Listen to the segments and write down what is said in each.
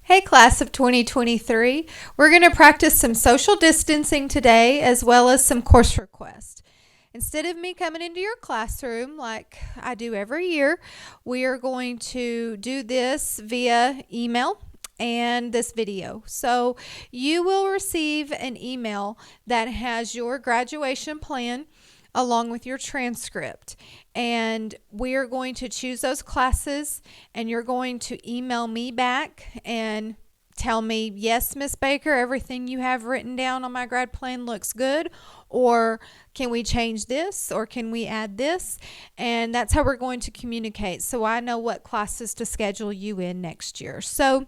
Hey class of 2023, we're going to practice some social distancing today as well as some course requests. Instead of me coming into your classroom like I do every year, we are going to do this via email and this video. So you will receive an email that has your graduation plan along with your transcript. And we are going to choose those classes, and you're going to email me back and tell me, yes, Miss Baker, everything you have written down on my grad plan looks good, or can we change this, or can we add this? And that's how we're going to communicate, so I know what classes to schedule you in next year. So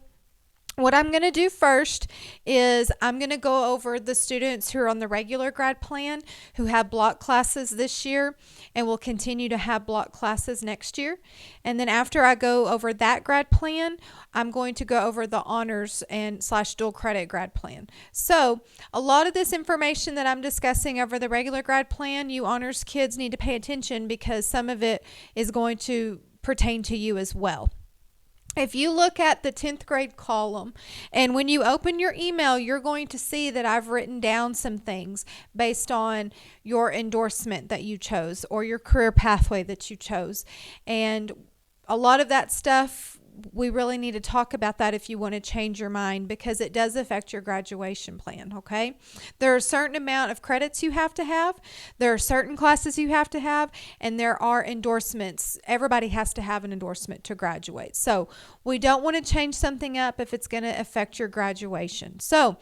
what I'm going to do first is I'm going to go over the students who are on the regular grad plan who have block classes this year and will continue to have block classes next year. And then after I go over that grad plan, I'm going to go over the honors and / dual credit grad plan. So a lot of this information that I'm discussing over the regular grad plan, you honors kids need to pay attention because some of it is going to pertain to you as well. If you look at the 10th grade column, and when you open your email, you're going to see that I've written down some things based on your endorsement that you chose or your career pathway that you chose. And a lot of that stuff, we really need to talk about that if you want to change your mind, because it does affect your graduation plan, okay? There are a certain amount of credits you have to have. There are certain classes you have to have, and there are endorsements. Everybody has to have an endorsement to graduate. So we don't want to change something up if it's going to affect your graduation. So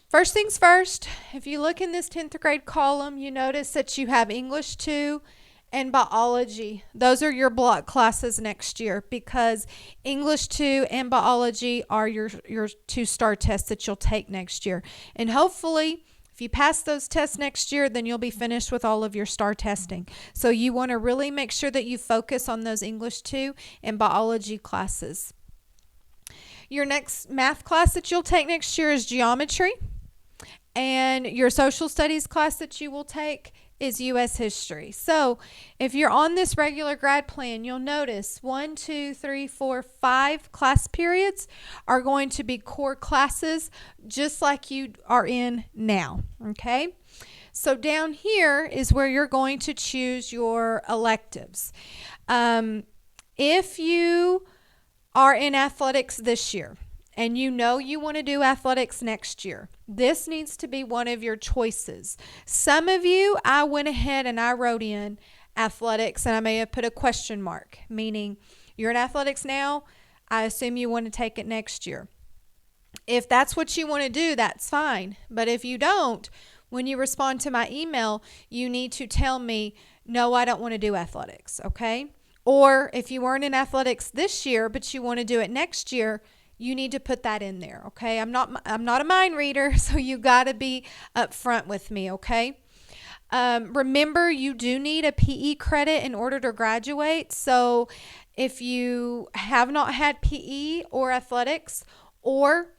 first things first, if you look in this 10th grade column, you notice that you have English 2 and biology. Those are your block classes next year, because English 2 and biology are your 2-star tests that you'll take next year. And hopefully, if you pass those tests next year, then you'll be finished with all of your star testing. So you want to really make sure that you focus on those English 2 and biology classes. Your next math class that you'll take next year is geometry. And your social studies class that you will take is U.S. history. So if you're on this regular grad plan, you'll notice 1, 2, 3, 4, 5 class periods are going to be core classes just like you are in now, okay? So down here is where you're going to choose your electives. If you are in athletics this year, and you know you want to do athletics next year, this needs to be one of your choices. Some of you, I went ahead and I wrote in athletics, and I may have put a question mark, meaning you're in athletics now, I assume you want to take it next year. If that's what you want to do, that's fine. But if you don't, when you respond to my email, you need to tell me, no, I don't want to do athletics, okay? Or if you weren't in athletics this year, but you want to do it next year, you need to put that in there, okay? I'm not a mind reader, so you got to be upfront with me, okay? Remember, you do need a PE credit in order to graduate. So if you have not had PE or athletics, or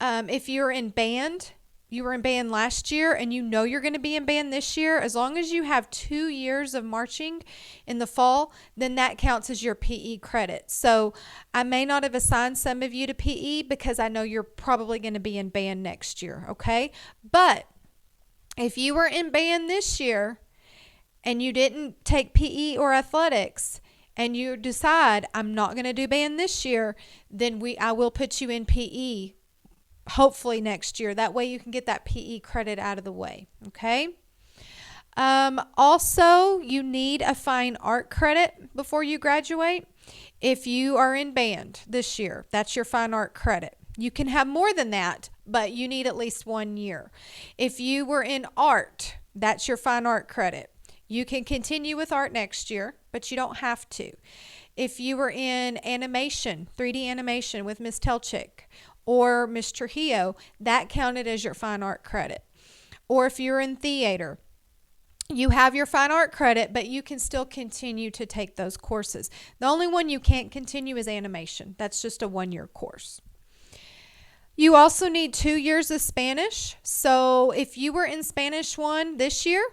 if you're in band, you were in band last year and you know you're going to be in band this year, as long as you have 2 years of marching in the fall, then that counts as your PE credit. So I may not have assigned some of you to PE because I know you're probably going to be in band next year, okay? But if you were in band this year and you didn't take PE or athletics, and you decide I'm not going to do band this year, then I will put you in PE hopefully next year. That way you can get that PE credit out of the way, okay? Also, you need a fine art credit before you graduate. If you are in band this year, that's your fine art credit. You can have more than that, but you need at least 1 year. If you were in art, that's your fine art credit. You can continue with art next year, but you don't have to. If you were in animation, 3D animation with Miss Telchik or Miss Trujillo, that counted as your fine art credit. Or if you're in theater, you have your fine art credit, but you can still continue to take those courses. The only one you can't continue is animation. That's just a 1-year course. You also need 2 years of Spanish. So if you were in Spanish 1 this year,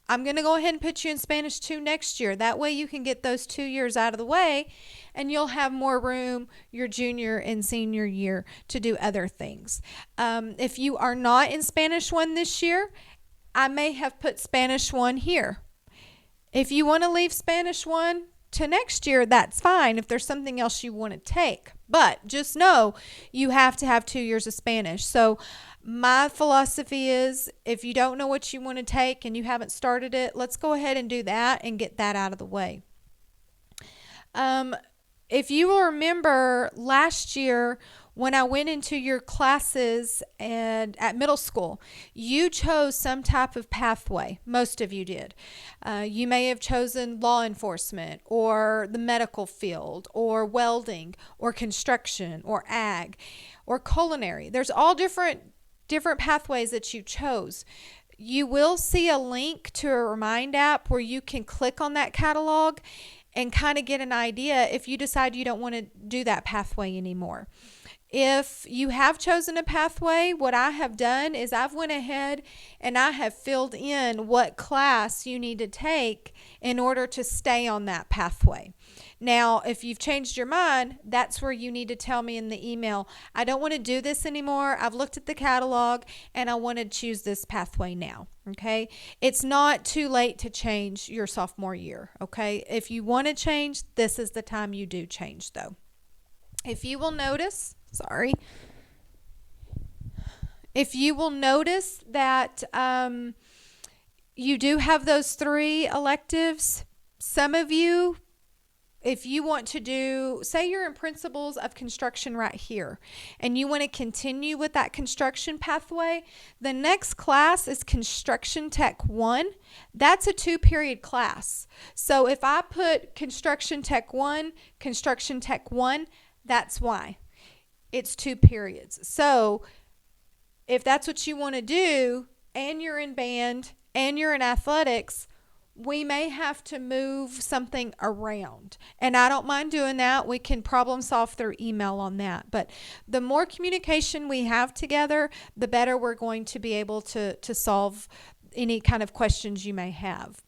I'm going to go ahead and put you in Spanish 2 next year. That way you can get those 2 years out of the way and you'll have more room your junior and senior year to do other things. If you are not in Spanish 1 this year, I may have put Spanish 1 here. If you want to leave Spanish 1 to next year, that's fine if there's something else you want to take. But just know you have to have 2 years of Spanish. So my philosophy is if you don't know what you want to take and you haven't started it, let's go ahead and do that and get that out of the way. If you will remember last year when I went into your classes and at middle school, you chose some type of pathway. Most of you did. You may have chosen law enforcement or the medical field or welding or construction or ag or culinary. There's all different pathways that you chose. You will see a link to a Remind app where you can click on that catalog and kind of get an idea if you decide you don't want to do that pathway anymore. If you have chosen a pathway, what I have done is I've went ahead and I have filled in what class you need to take in order to stay on that pathway. Now, if you've changed your mind, that's where you need to tell me in the email, I don't want to do this anymore. I've looked at the catalog and I want to choose this pathway now. Okay. It's not too late to change your sophomore year. Okay. If you want to change, this is the time you do change though. If you will notice, if you will notice that you do have those 3 electives, some of you, if you want to do, say you're in principles of construction right here, and you want to continue with that construction pathway, the next class is Construction Tech 1. That's a 2-period class. So if I put Construction Tech 1, that's why. It's 2 periods. So if that's what you want to do, and you're in band, and you're in athletics, we may have to move something around. And I don't mind doing that. We can problem solve through email on that. But the more communication we have together, the better we're going to be able to solve any kind of questions you may have.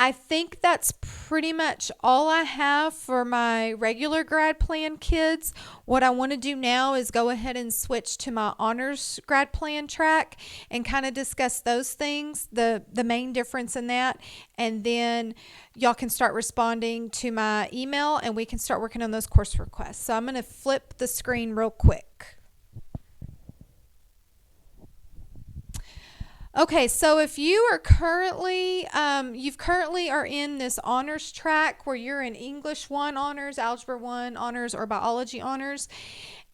I think that's pretty much all I have for my regular grad plan kids. What I want to do now is go ahead and switch to my honors grad plan track and kind of discuss those things, the main difference in that. And then y'all can start responding to my email and we can start working on those course requests. So I'm going to flip the screen real quick. Okay, so if you are currently are in this honors track where you're in English 1 honors, Algebra 1 honors, or Biology honors,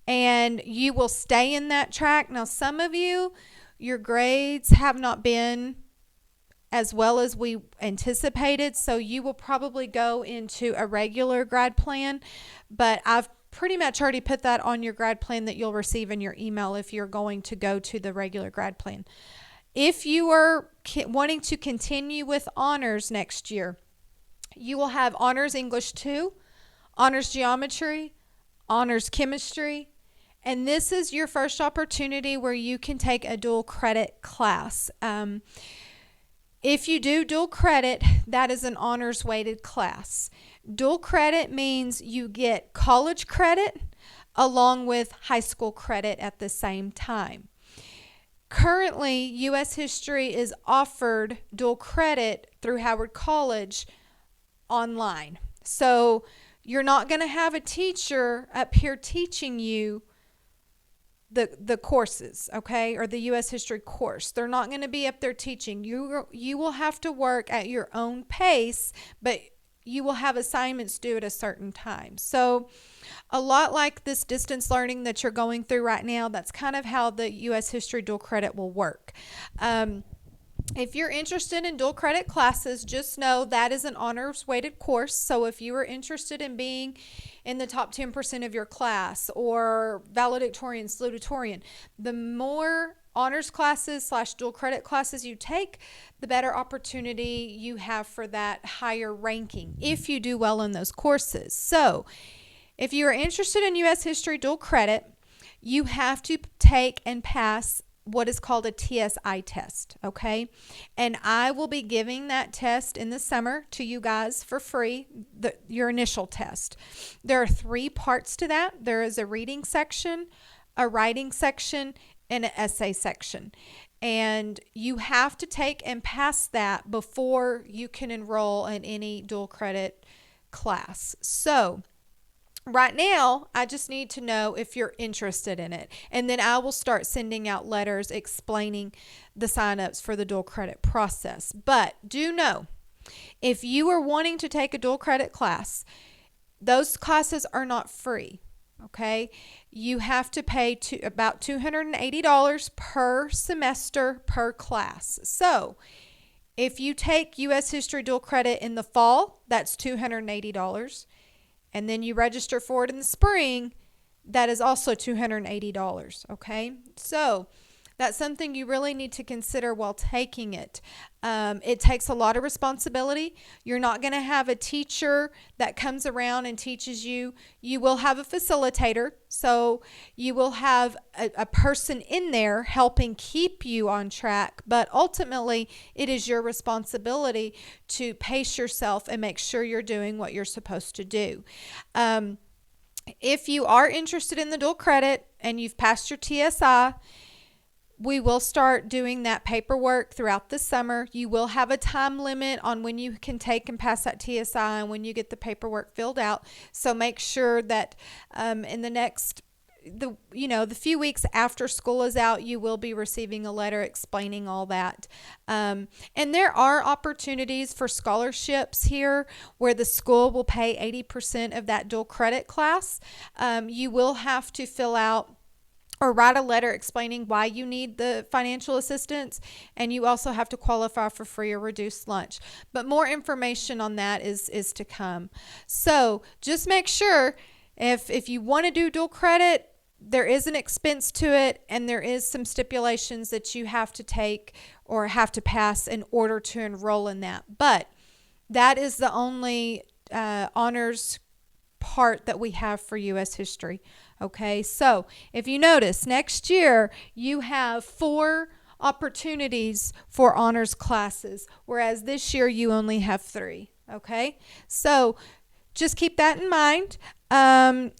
and you will stay in that track. Now, some of you, your grades have not been as well as we anticipated, so you will probably go into a regular grad plan, but I've pretty much already put that on your grad plan that you'll receive in your email if you're going to go to the regular grad plan. If you are wanting to continue with honors next year, you will have honors English 2, honors geometry, honors chemistry, and this is your first opportunity where you can take a dual credit class. If you do dual credit, that is an honors weighted class. Dual credit means you get college credit along with high school credit at the same time. Currently, U.S. History is offered dual credit through Howard College online. So you're not going to have a teacher up here teaching you the courses, okay, or the U.S. History course. They're not going to be up there teaching. You will have to work at your own pace, but you will have assignments due at a certain time. So a lot like this distance learning that you're going through right now, that's kind of how the U.S. History dual credit will work. If you're interested in dual credit classes, just know that is an honors weighted course. So if you are interested in being in the top 10% of your class or valedictorian, salutatorian, the more honors classes / dual credit classes you take, the better opportunity you have for that higher ranking if you do well in those courses. So if you are interested in U.S. History dual credit, you have to take and pass what is called a TSI test, okay? And I will be giving that test in the summer to you guys for free, your initial test. There are 3 parts to that. There is a reading section, a writing section, and an essay section. And you have to take and pass that before you can enroll in any dual credit class. So right now, I just need to know if you're interested in it. And then I will start sending out letters explaining the signups for the dual credit process. But do know, if you are wanting to take a dual credit class, those classes are not free. Okay, you have to pay about $280 per semester per class. So if you take U.S. History dual credit in the fall, that's $280. And then you register for it in the spring, that is also $280. Okay, so that's something you really need to consider while taking it. It takes a lot of responsibility. You're not going to have a teacher that comes around and teaches you. You will have a facilitator. So you will have a person in there helping keep you on track. But ultimately, it is your responsibility to pace yourself and make sure you're doing what you're supposed to do. If you are interested in the dual credit and you've passed your TSI, we will start doing that paperwork throughout the summer. You will have a time limit on when you can take and pass that TSI and when you get the paperwork filled out. So make sure that in the few weeks after school is out, you will be receiving a letter explaining all that. And there are opportunities for scholarships here where the school will pay 80% of that dual credit class. You will have to fill out or write a letter explaining why you need the financial assistance, and you also have to qualify for free or reduced lunch. But more information on that is to come. So just make sure if you want to do dual credit, there is an expense to it, and there is some stipulations that you have to take or have to pass in order to enroll in that. But that is the only honors part that we have for U.S. history. Okay, so if you notice, next year you have 4 opportunities for honors classes, whereas this year you only have 3. Okay, so just keep that in mind.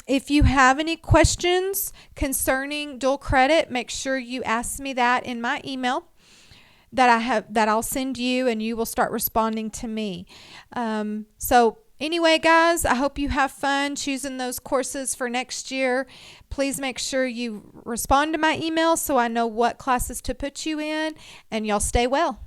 If you have any questions concerning dual credit, make sure you ask me that in my email that I'll send you, and you will start responding to me. Anyway, guys, I hope you have fun choosing those courses for next year. Please make sure you respond to my email so I know what classes to put you in, and y'all stay well.